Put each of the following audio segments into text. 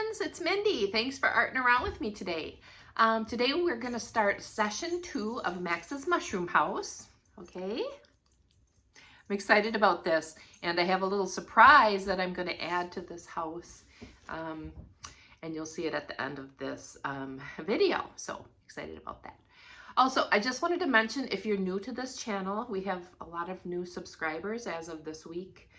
friends, it's Mindy. Thanks for arting around with me today. Today we're going to start session 2 of Max's Mushroom House. Okay, I'm excited about this, and I have a little surprise that I'm going to add to this house, and you'll see it at the end of this video. So excited about that. Also, I just wanted to mention, if you're new to this channel, we have a lot of new subscribers as of this week.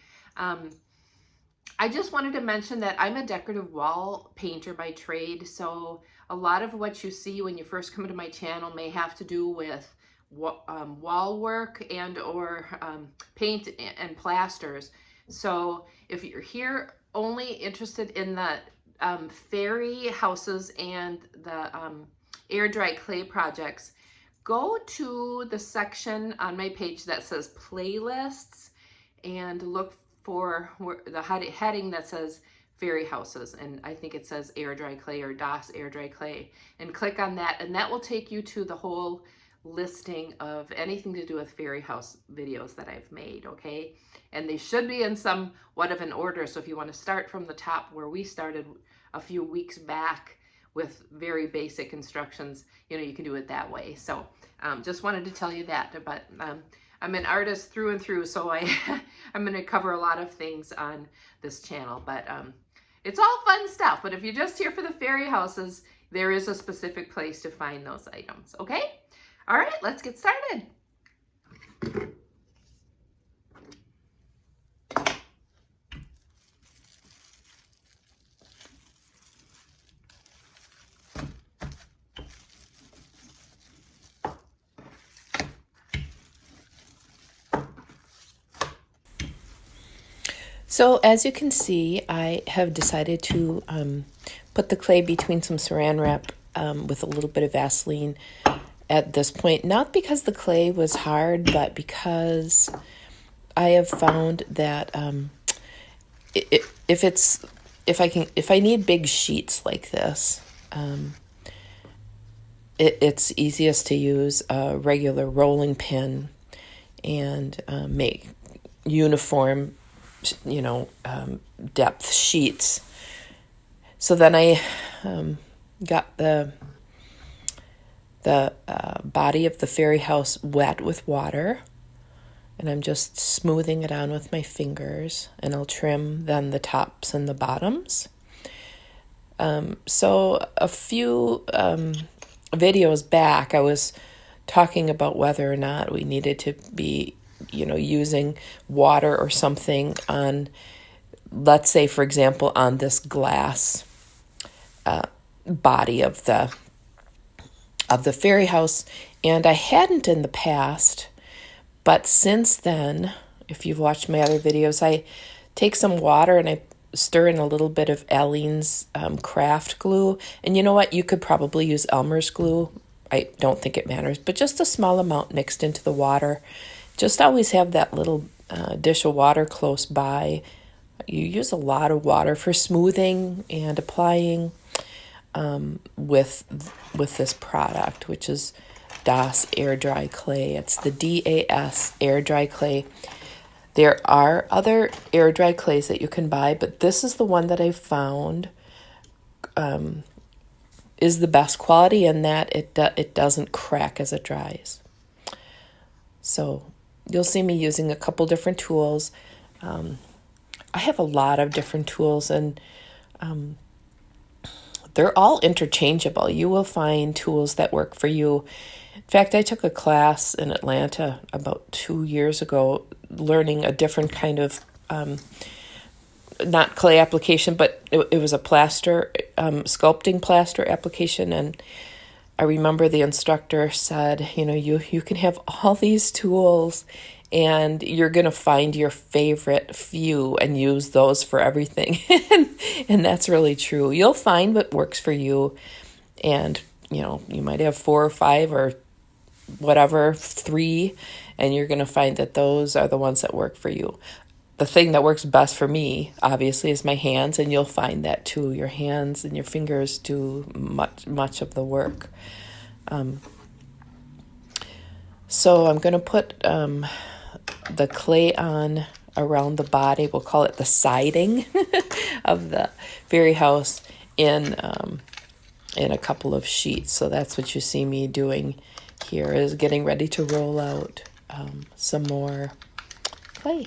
I just wanted to mention that I'm a decorative wall painter by trade, so a lot of what you see when you first come to my channel may have to do with wall work and or paint and plasters. So if you're here only interested in the fairy houses and the air dry clay projects, go to the section on my page that says playlists and look for the heading that says fairy houses, and I think it says air dry clay or DAS air dry clay, and click on that, and that will take you to the whole listing of anything to do with fairy house videos that I've made. Okay, and they should be in somewhat of an order, so if you want to start from the top where we started a few weeks back with very basic instructions, you can do it that way. So just wanted to tell you that. But I'm an artist through and through, so I'm going to cover a lot of things on this channel, but it's all fun stuff. But if you're just here for the fairy houses, there is a specific place to find those items. Okay? All right, let's get started. So as you can see, I have decided to put the clay between some saran wrap with a little bit of Vaseline at this point, not because the clay was hard, but because I have found that if I need big sheets like this, it's easiest to use a regular rolling pin and make uniform depth sheets. So then I got the body of the fairy house wet with water, and I'm just smoothing it on with my fingers, and I'll trim then the tops and the bottoms. So a few videos back, I was talking about whether or not we needed to be using water or something on, let's say, for example, on this glass body of the fairy house. And I hadn't in the past, but since then, if you've watched my other videos, I take some water and I stir in a little bit of Aleene's craft glue. And you know what? You could probably use Elmer's glue. I don't think it matters, but just a small amount mixed into the water. Just always have that little dish of water close by. You use a lot of water for smoothing and applying with this product, which is DAS air dry clay. It's the DAS air dry clay. There are other air dry clays that you can buy, but this is the one that I've found is the best quality in that it doesn't crack as it dries. So you'll see me using a couple different tools. I have a lot of different tools, and they're all interchangeable. You will find tools that work for you. In fact, I took a class in Atlanta about 2 years ago learning a different kind of, not clay application, but it was a plaster, sculpting plaster application. And I remember the instructor said, you can have all these tools and you're going to find your favorite few and use those for everything. And that's really true. You'll find what works for you. And, you might have 4 or 5 or whatever, 3, and you're going to find that those are the ones that work for you. The thing that works best for me, obviously, is my hands, and you'll find that too. Your hands and your fingers do much of the work. So I'm going to put the clay on around the body. We'll call it the siding of the fairy house. in a couple of sheets. So that's what you see me doing here, is getting ready to roll out some more clay.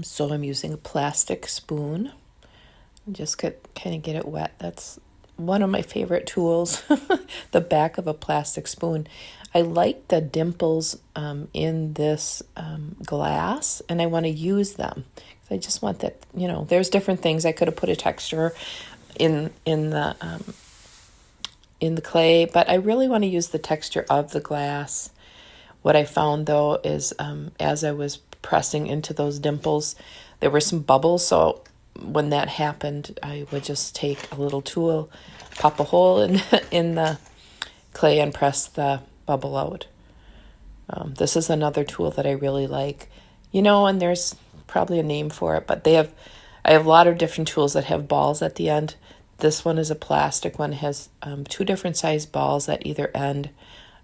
So I'm using a plastic spoon. Just kind of get it wet. That's one of my favorite tools, the back of a plastic spoon. I like the dimples in this glass, and I want to use them. I just want that, there's different things. I could have put a texture in the clay, but I really want to use the texture of the glass. What I found, though, is as I was pressing into those dimples, there were some bubbles. So when that happened, I would just take a little tool, pop a hole in the clay, and press the bubble out. This is another tool that I really like. And there's probably a name for it, but I have a lot of different tools that have balls at the end. This one is a plastic one. It has two different size balls at either end.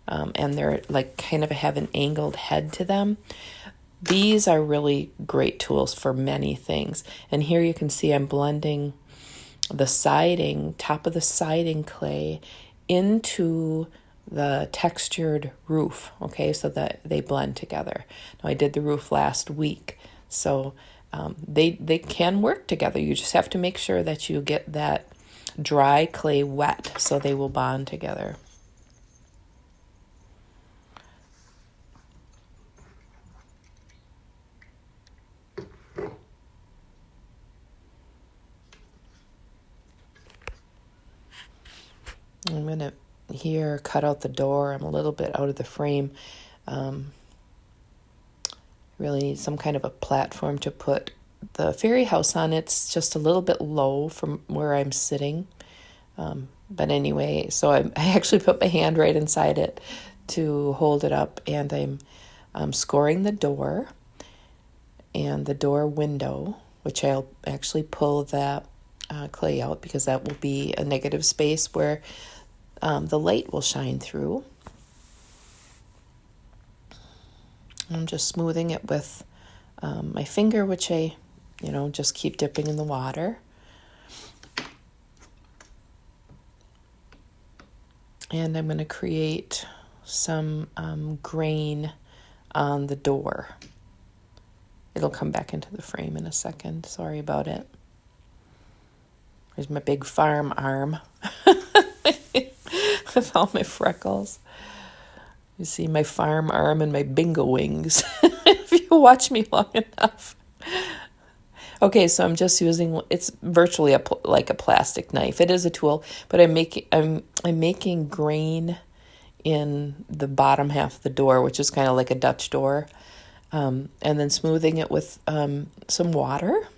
And they're like kind of have an angled head to them. These are really great tools for many things. And here you can see I'm blending the siding, top of the siding clay into the textured roof, okay, so that they blend together. Now I did the roof last week, so they can work together. You just have to make sure that you get that dry clay wet so they will bond together. I'm going to here cut out the door. I'm a little bit out of the frame. Really need some kind of a platform to put the fairy house on. It's just a little bit low from where I'm sitting. But anyway, so I actually put my hand right inside it to hold it up, and I'm scoring the door and the door window, which I'll actually pull that clay out because that will be a negative space where the light will shine through. I'm just smoothing it with my finger, which I, just keep dipping in the water. And I'm going to create some grain on the door. It'll come back into the frame in a second. Sorry about it. There's my big farm arm with all my freckles. You see my farm arm and my bingo wings if you watch me long enough. Okay, so I'm just using, it's virtually like a plastic knife. It is a tool, but I'm making grain in the bottom half of the door, which is kind of like a Dutch door, and then smoothing it with some water.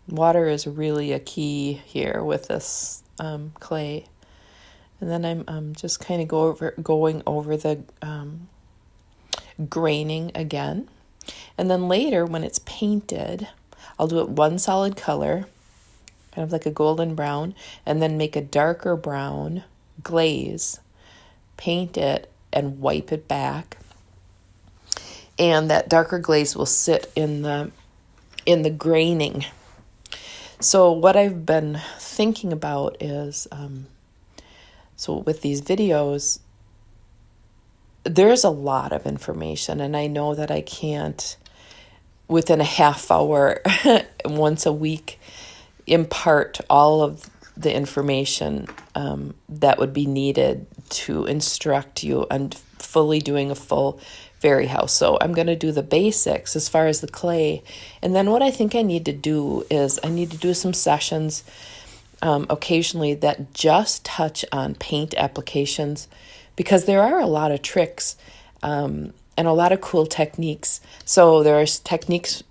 Water is really a key here with this clay. And then I'm just kind of going over the graining again. And then later, when it's painted, I'll do it one solid color, kind of like a golden brown, and then make a darker brown glaze, paint it, and wipe it back. And that darker glaze will sit in the graining. So what I've been thinking about is, so with these videos, there's a lot of information, and I know that I can't, within a half hour, once a week, impart all of the information that would be needed to instruct you on fully doing a full fairy house. So I'm going to do the basics as far as the clay. And then what I think I need to do is I need to do some sessions occasionally that just touch on paint applications, because there are a lot of tricks and a lot of cool techniques. So there's techniques,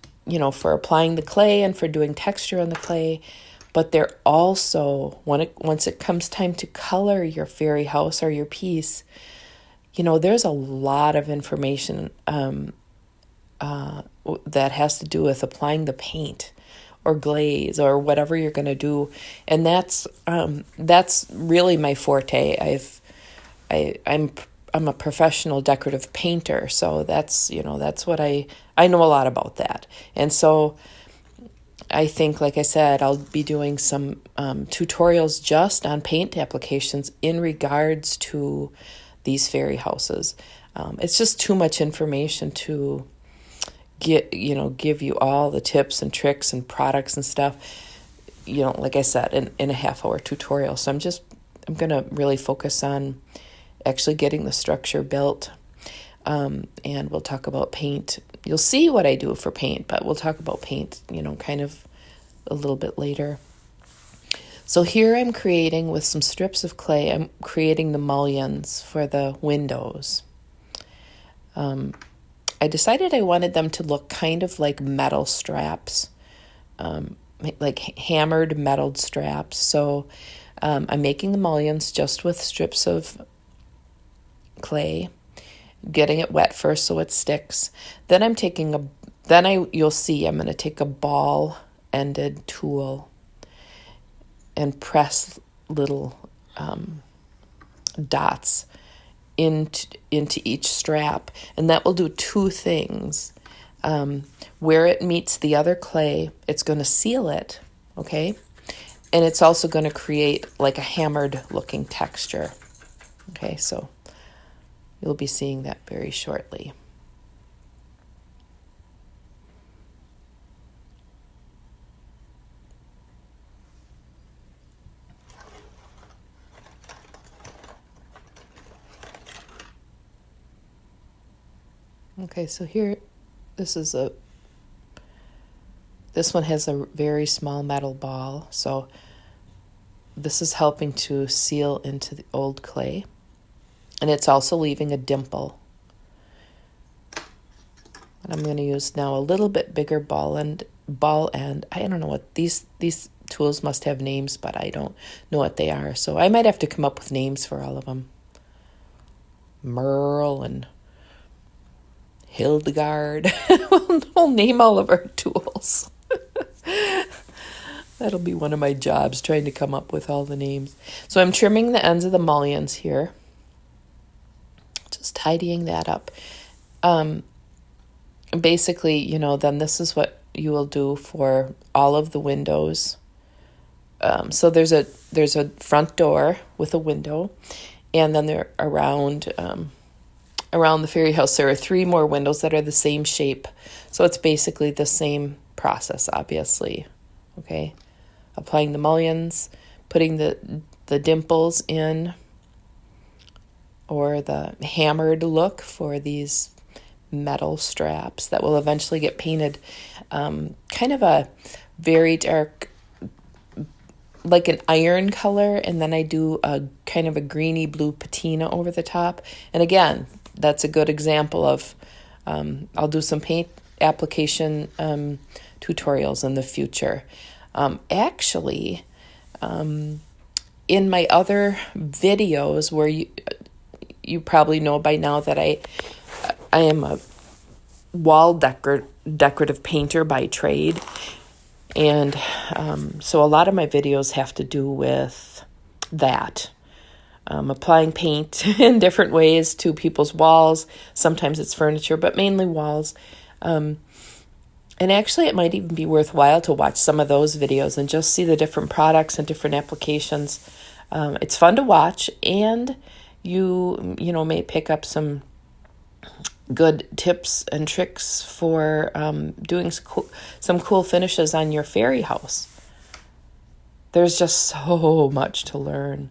for applying the clay and for doing texture on the clay, but they're also, once it comes time to color your fairy house or your piece, there's a lot of information that has to do with applying the paint or glaze or whatever you're going to do. And that's really my forte. I'm a professional decorative painter, so that's what I know a lot about that. And so I think, like I said, I'll be doing some tutorials just on paint applications in regards to these fairy houses. It's just too much information to give you all the tips and tricks and products and stuff, like I said, in a half-hour tutorial. So I'm going to really focus on actually getting the structure built, and we'll talk about paint. You'll see what I do for paint, but we'll talk about paint, kind of a little bit later. So here I'm creating, with some strips of clay, I'm creating the mullions for the windows. I decided I wanted them to look kind of like metal straps, like hammered metal straps. So I'm making the mullions just with strips of clay, getting it wet first so it sticks. Then you'll see I'm going to take a ball-ended tool and press little dots into each strap, and that will do two things. Where it meets the other clay, it's going to seal it, okay? And it's also going to create like a hammered looking texture. Okay, so you'll be seeing that very shortly. Okay, so here, this one has a very small metal ball, so this is helping to seal into the old clay, and it's also leaving a dimple. And I'm going to use now a little bit bigger ball end. I don't know what these tools must have names, but I don't know what they are, so I might have to come up with names for all of them. Merle and Hildegard. We'll name all of our tools. That'll be one of my jobs, trying to come up with all the names. So I'm trimming the ends of the mullions here. Just tidying that up. Basically, then this is what you will do for all of the windows. So there's a front door with a window, and then they're around around the fairy house, there are 3 more windows that are the same shape. So it's basically the same process, obviously. Okay, applying the mullions, putting the dimples in, or the hammered look for these metal straps that will eventually get painted kind of a very dark, like an iron color, and then I do a kind of a greeny blue patina over the top. And again, that's a good example of I'll do some paint application tutorials in the future. Actually, in my other videos where you probably know by now that I am a wall decorative painter by trade. And so a lot of my videos have to do with that. Applying paint in different ways to people's walls. Sometimes it's furniture, but mainly walls. And actually, it might even be worthwhile to watch some of those videos and just see the different products and different applications. It's fun to watch, and you may pick up some good tips and tricks for doing some cool finishes on your fairy house. There's just so much to learn.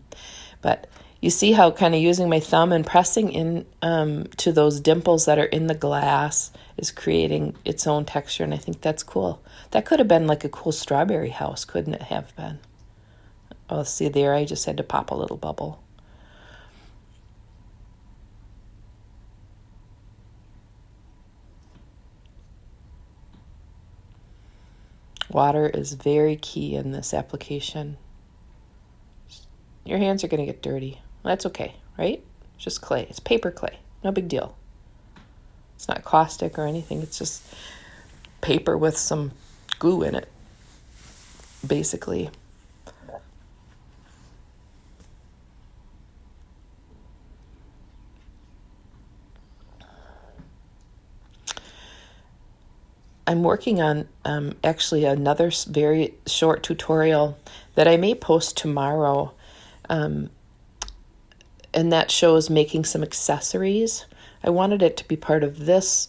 But you see how kind of using my thumb and pressing in to those dimples that are in the glass is creating its own texture, and I think that's cool. That could have been like a cool strawberry house, couldn't it have been? Oh, see there, I just had to pop a little bubble. Water is very key in this application. Your hands are going to get dirty. That's okay, right? It's just clay. It's paper clay. No big deal. It's not caustic or anything. It's just paper with some glue in it, basically. I'm working on actually another very short tutorial that I may post tomorrow, and that shows making some accessories. I wanted it to be part of this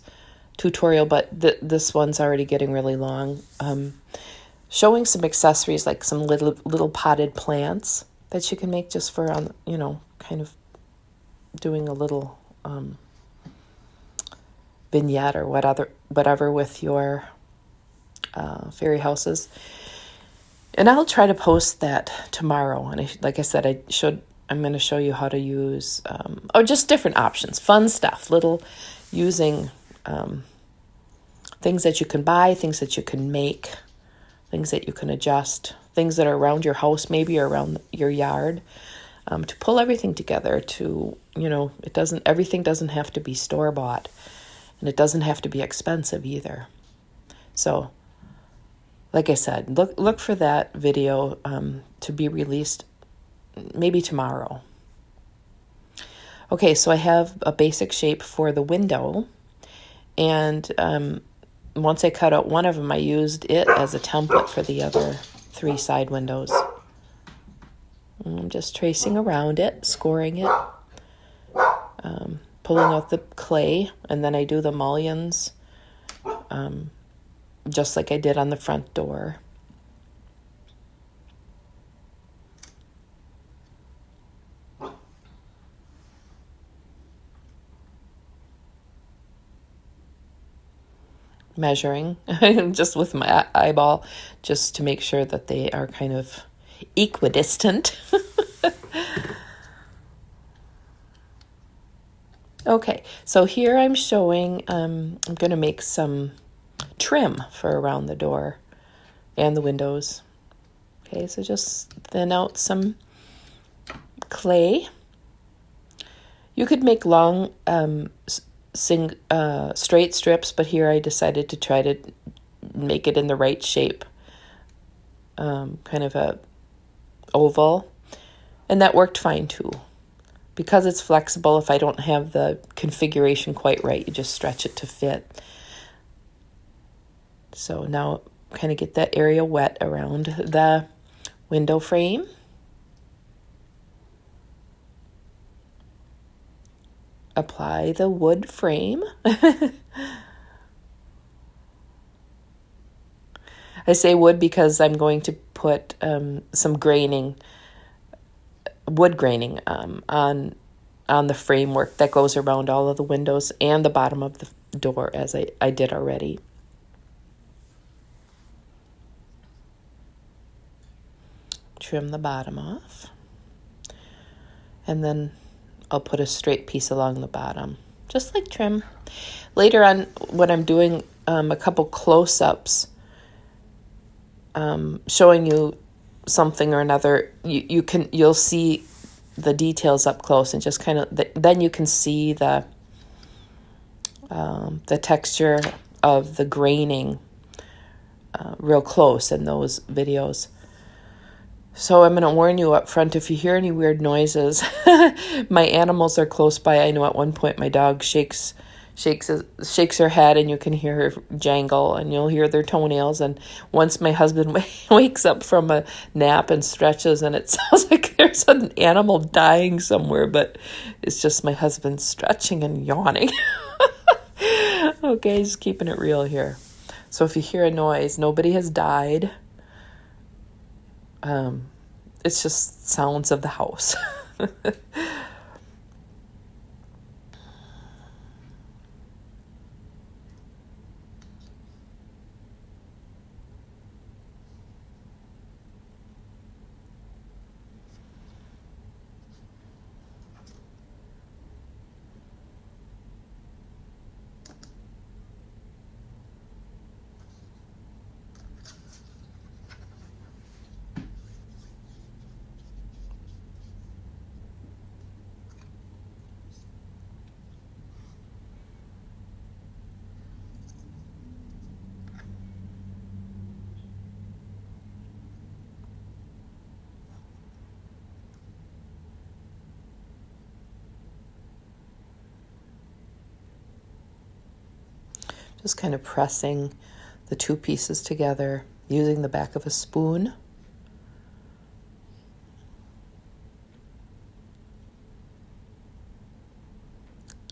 tutorial, but this one's already getting really long. Showing some accessories like some little potted plants that you can make just for kind of doing a little vignette or whatever with your fairy houses. And I'll try to post that tomorrow. And like I said, I'm going to show you how to use, or just different options, fun stuff, using things that you can buy, things that you can make, things that you can adjust, things that are around your house, maybe around your yard, to pull everything together to, everything doesn't have to be store-bought. And it doesn't have to be expensive either. So, like I said, look for that video to be released maybe tomorrow. Okay, so I have a basic shape for the window. And once I cut out one of them, I used it as a template for the other 3 side windows. I'm just tracing around it, scoring it. Pulling out the clay, and then I do the mullions, just like I did on the front door. Measuring just with my eyeball, just to make sure that they are kind of equidistant. Okay, so here I'm showing, I'm going to make some trim for around the door and the windows. Okay, so just thin out some clay. You could make long straight strips, but here I decided to try to make it in the right shape, kind of a oval, and that worked fine too. Because it's flexible, if I don't have the configuration quite right, you just stretch it to fit. So now kind of get that area wet around the window frame. apply the wood frame. I say wood because I'm going to put some wood graining on the framework that goes around all of the windows and the bottom of the door, as I did already. Trim the bottom off. And then I'll put a straight piece along the bottom, just like trim. Later on, when I'm doing a couple close-ups, showing you something or another, you'll see the details up close, and just kind of then you can see the texture of the graining real close in those videos. So I'm going to warn you up front, if you hear any weird noises, my animals are close by. I know at one point my dog shakes her head, and you can hear her jangle, and you'll hear their toenails. And once my husband wakes up from a nap and stretches, and it sounds like there's an animal dying somewhere, but it's just my husband stretching and yawning. Okay, just keeping it real here. So if you hear a noise, nobody has died. It's just sounds of the house. Just kind of pressing the two pieces together using the back of a spoon.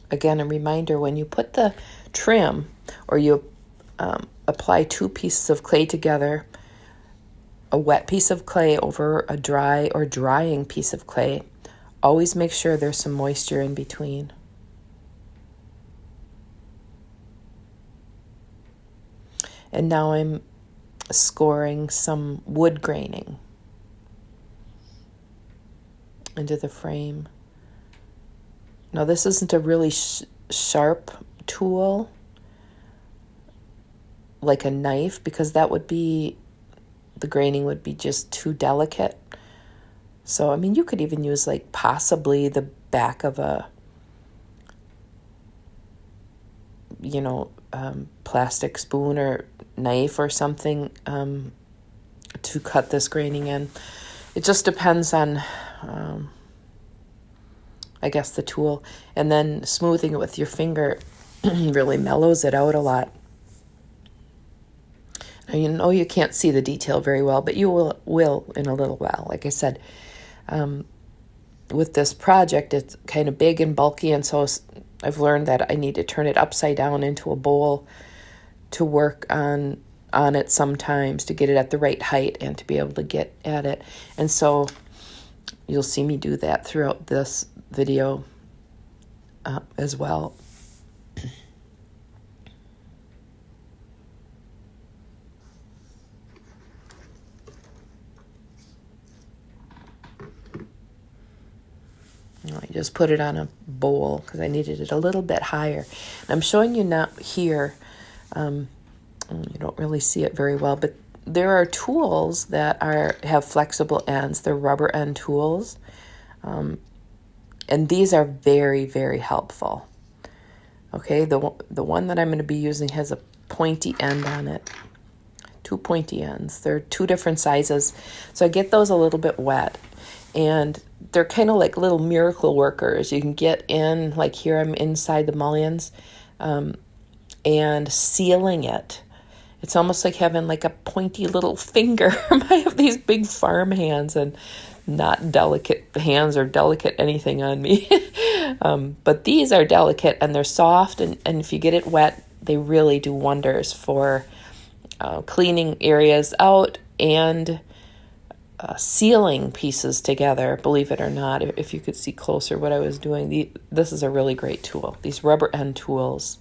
Again, a reminder, when you put the trim or you apply two pieces of clay together, a wet piece of clay over a dry or drying piece of clay, always make sure there's some moisture in between. And now I'm scoring some wood graining into the frame. Now this isn't a really sharp tool like a knife, because that would be, the graining would be just too delicate. So, I mean, you could even use like possibly the back of a, plastic spoon or knife or something to cut this graining in. It just depends on, I guess, the tool. And then smoothing it with your finger really mellows it out a lot. Now, you know you can't see the detail very well, but you will in a little while. Like I said, with this project, it's kind of big and bulky, and so I've learned that I need to turn it upside down into a bowl to work on it sometimes, to get it at the right height and to be able to get at it. And so you'll see me do that throughout this video as well. I just put it on a bowl because I needed it a little bit higher. And I'm showing you now here, you don't really see it very well, but there are tools that have flexible ends. They're rubber end tools. And these are very, very helpful. Okay, the one that I'm going to be using has a pointy end on it. Two pointy ends. They're two different sizes. So I get those a little bit wet. And they're kind of like little miracle workers. You can get in, like here I'm inside the mullions, and sealing it. It's almost like having like a pointy little finger. I have these big farm hands, and not delicate hands or delicate anything on me. But these are delicate and they're soft, and if you get it wet, they really do wonders for cleaning areas out and sealing pieces together, believe it or not. If you could see closer what I was doing, this is a really great tool, these rubber end tools.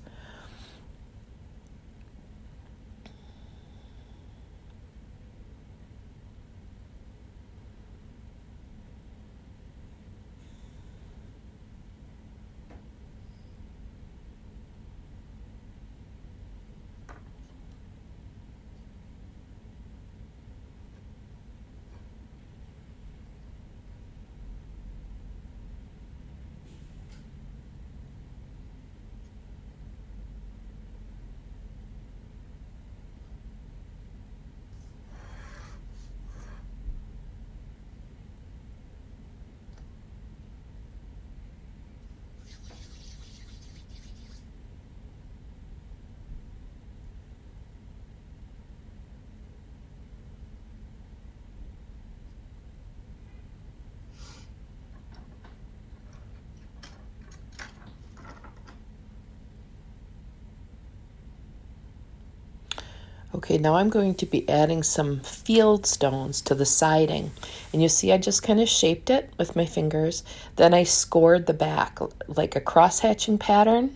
Okay, now I'm going to be adding some field stones to the siding. And you see I just kind of shaped it with my fingers. Then I scored the back like a cross-hatching pattern.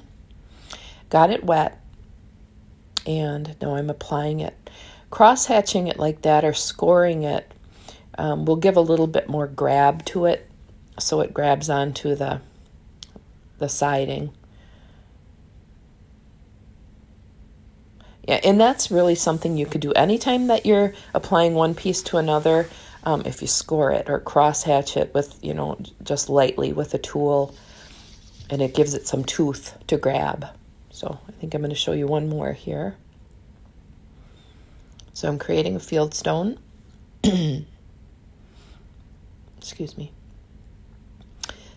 Got it wet. And now I'm applying it. Cross-hatching it like that or scoring it will give a little bit more grab to it, so it grabs onto the siding. Yeah, and that's really something you could do anytime that you're applying one piece to another. If you score it or cross hatch it with, just lightly with a tool, and it gives it some tooth to grab. So I think I'm going to show you one more here. So I'm creating a field stone. Excuse me.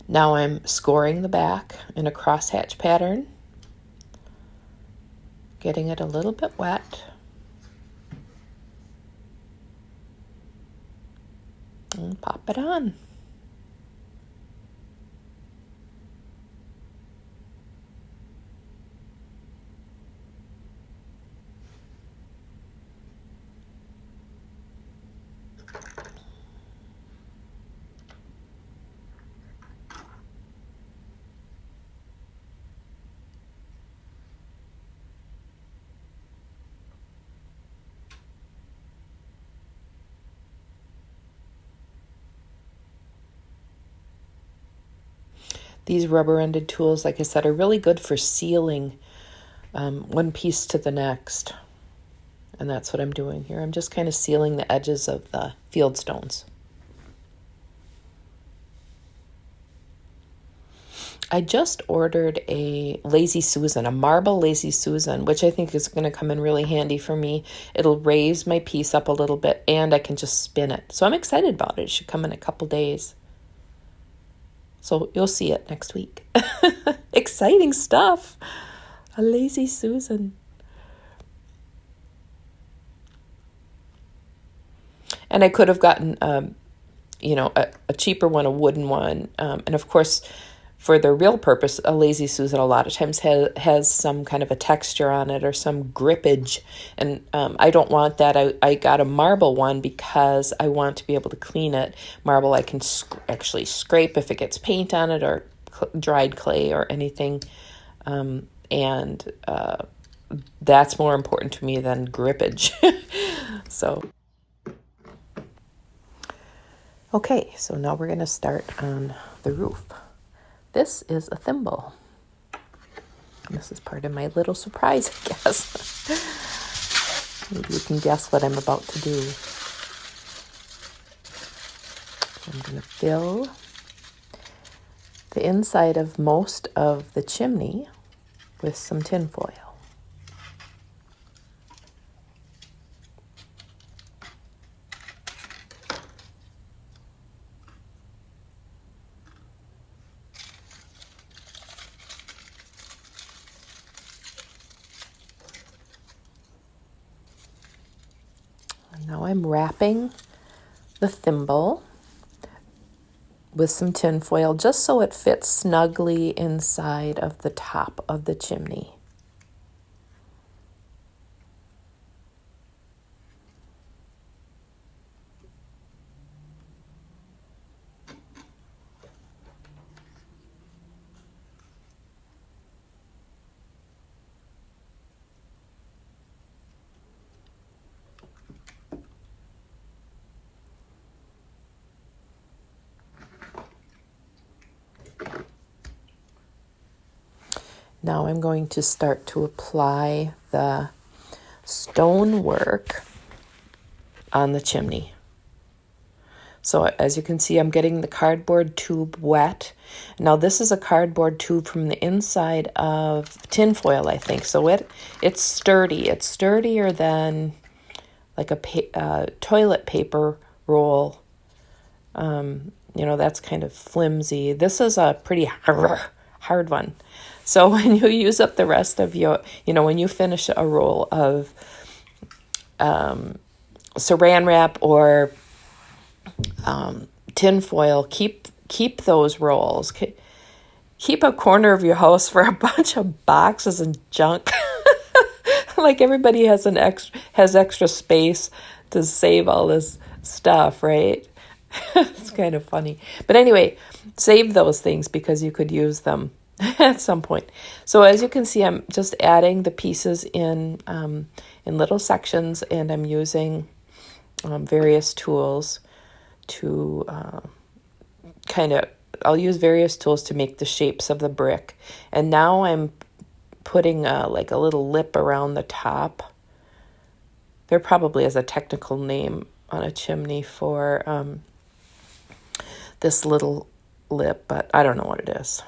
Now I'm scoring the back in a crosshatch pattern. Getting it a little bit wet. And pop it on. These rubber-ended tools, like I said, are really good for sealing one piece to the next. And that's what I'm doing here. I'm just kind of sealing the edges of the field stones. I just ordered a Lazy Susan, a marble Lazy Susan, which I think is going to come in really handy for me. It'll raise my piece up a little bit, and I can just spin it. So I'm excited about it. It should come in a couple days. So you'll see it next week. Exciting stuff. A Lazy Susan. And I could have gotten, a cheaper one, a wooden one. And of course, for the real purpose, a Lazy Susan a lot of times has some kind of a texture on it or some grippage. And I don't want that. I got a marble one because I want to be able to clean it. Marble I can actually scrape if it gets paint on it or dried clay or anything. And that's more important to me than grippage. So, okay, so now we're going to start on the roof. This is a thimble. This is part of my little surprise, I guess. Maybe you can guess what I'm about to do. So I'm going to fill the inside of most of the chimney with some tin foil. Now I'm wrapping the thimble with some tin foil just so it fits snugly inside of the top of the chimney. Now I'm going to start to apply the stonework on the chimney. So as you can see, I'm getting the cardboard tube wet. Now this is a cardboard tube from the inside of tin foil, I think. So it's sturdy. It's sturdier than like a toilet paper roll. That's kind of flimsy. This is a pretty hard one. So when you use up the rest of when you finish a roll of saran wrap or tin foil, keep those rolls. Keep a corner of your house for a bunch of boxes and junk. Like everybody has extra space to save all this stuff, right? It's kind of funny. But anyway, save those things because you could use them at some point. So as you can see, I'm just adding the pieces in little sections, and I'm using various tools to I'll use various tools to make the shapes of the brick. And now I'm putting like a little lip around the top. There probably is a technical name on a chimney for this little lip, but I don't know what it is.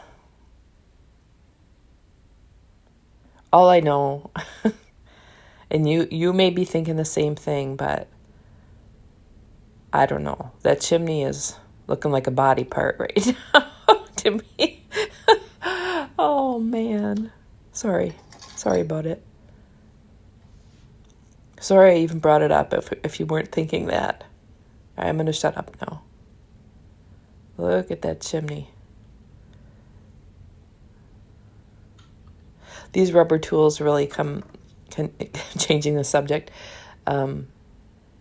All I know, and you may be thinking the same thing, but I don't know. That chimney is looking like a body part right now to me. Oh, man. Sorry about it. Sorry I even brought it up if you weren't thinking that. I'm going to shut up now. Look at that chimney. These rubber tools really changing the subject.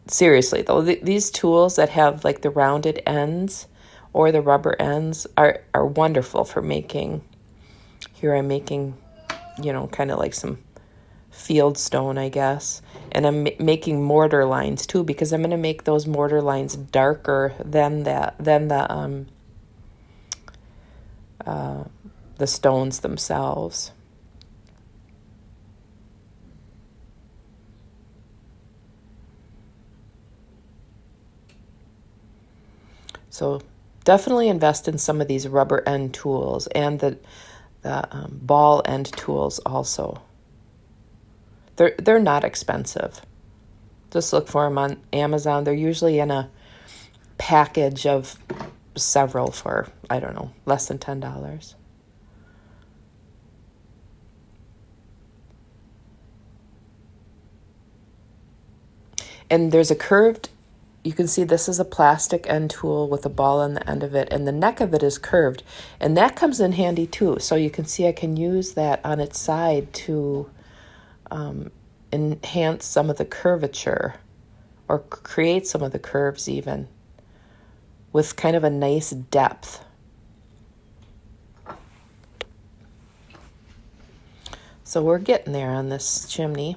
Seriously, though, these tools that have like the rounded ends or the rubber ends are wonderful for making. Here I'm making, kind of like some field stone, I guess. And I'm making mortar lines too, because I'm going to make those mortar lines darker than the stones themselves. So definitely invest in some of these rubber end tools and the ball end tools also. They're not expensive. Just look for them on Amazon. They're usually in a package of several for, I don't know, less than $10. And there's a curved, you can see this is a plastic end tool with a ball on the end of it, and the neck of it is curved, and that comes in handy too. So you can see I can use that on its side to enhance some of the curvature or create some of the curves even with kind of a nice depth. So we're getting there on this chimney.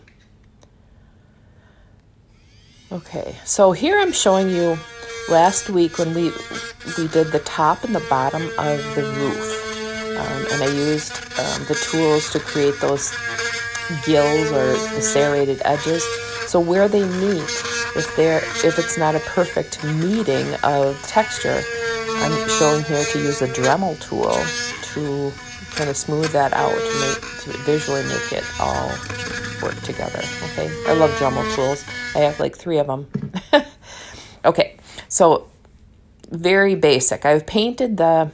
Okay, so here I'm showing you last week when we did the top and the bottom of the roof. And I used the tools to create those gills or the serrated edges. So where they meet, if it's not a perfect meeting of texture, I'm showing here to use a Dremel tool to kind of smooth that out to visually make it all work together. Okay, I love Dremel tools. I have like 3 of them. Okay, so very basic. I've painted the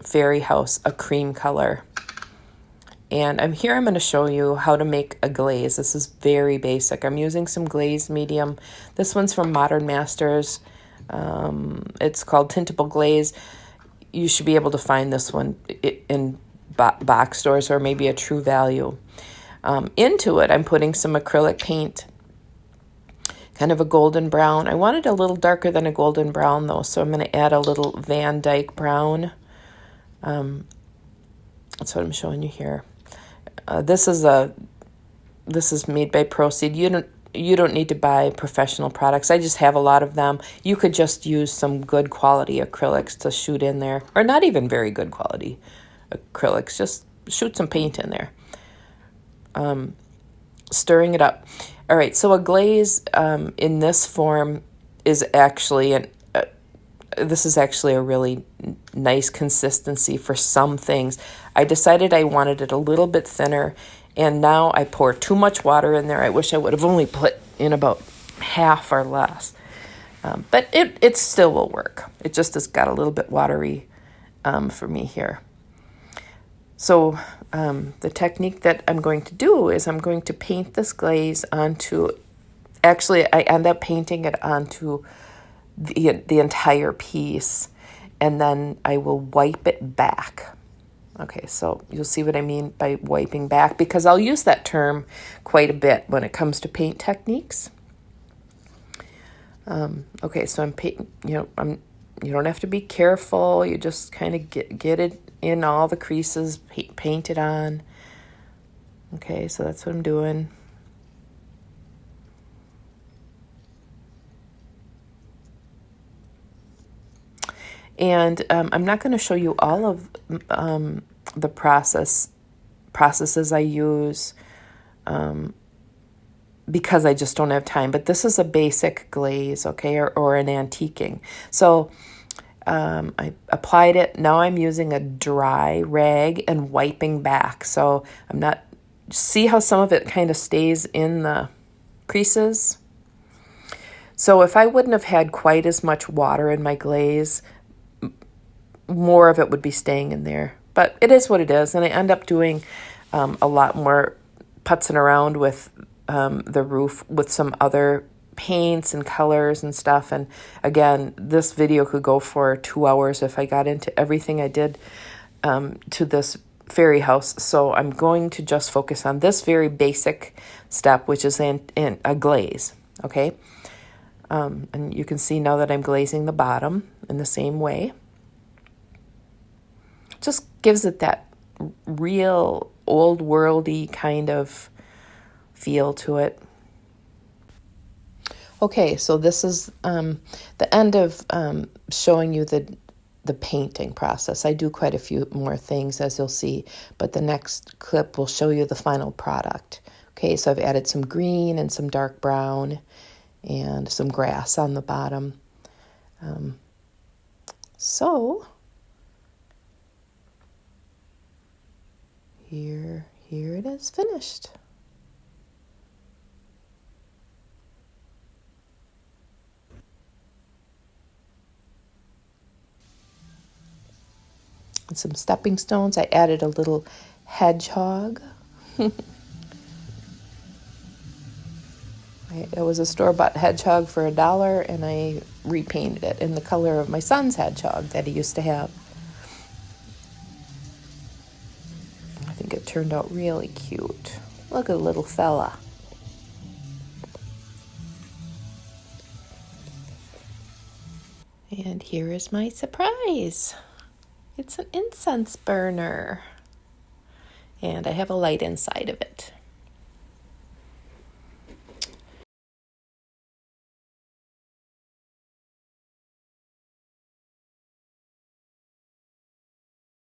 fairy house a cream color. And I'm going to show you how to make a glaze. This is very basic. I'm using some glaze medium. This one's from Modern Masters. It's called Tintable Glaze. you should be able to find this one in box stores or maybe a True Value. Into it, I'm putting some acrylic paint, kind of a golden brown. I want it a little darker than a golden brown though, so I'm going to add a little Van Dyke brown. That's what I'm showing you here. This is made by Proceed. You don't need to buy professional products. I just have a lot of them. You could just use some good quality acrylics to shoot in there, or not even very good quality acrylics. Just shoot some paint in there. Stirring it up. All right, so a glaze in this form is actually this is actually a really nice consistency for some things. I decided I wanted it a little bit thinner, and now I pour too much water in there. I wish I would have only put in about half or less. But it still will work. It just has got a little bit watery for me here. So the technique that I'm going to do is I'm going to paint this glaze onto, actually I end up painting it onto the entire piece, and then I will wipe it back. Okay, so you'll see what I mean by wiping back, because I'll use that term quite a bit when it comes to paint techniques. Okay, so I'm painting, you don't have to be careful. You just kind of get it in all the creases, paint it on. Okay, so that's what I'm doing. And I'm not going to show you all of the processes I use because I just don't have time. But this is a basic glaze, okay, or an antiquing. So I applied it. Now I'm using a dry rag and wiping back. So I'm not, see how some of it kind of stays in the creases? So if I wouldn't have had quite as much water in my glaze, more of it would be staying in there. But it is what it is, and I end up doing a lot more putzing around with the roof with some other paints and colors and stuff. And again, this video could go for 2 hours if I got into everything I did to this fairy house. So I'm going to just focus on this very basic step, which is in a glaze, okay? And you can see now that I'm glazing the bottom in the same way. Just gives it that real old worldy kind of feel to it. Okay, so this is the end of showing you the painting process. I do quite a few more things, as you'll see, but the next clip will show you the final product. Okay, so I've added some green and some dark brown and some grass on the bottom. So here it is finished. And some stepping stones. I added a little hedgehog. It was a store-bought hedgehog for $1, and I repainted it in the color of my son's hedgehog that he used to have. I think it turned out really cute. Look at the little fella. And here is my surprise. It's an incense burner. And I have a light inside of it.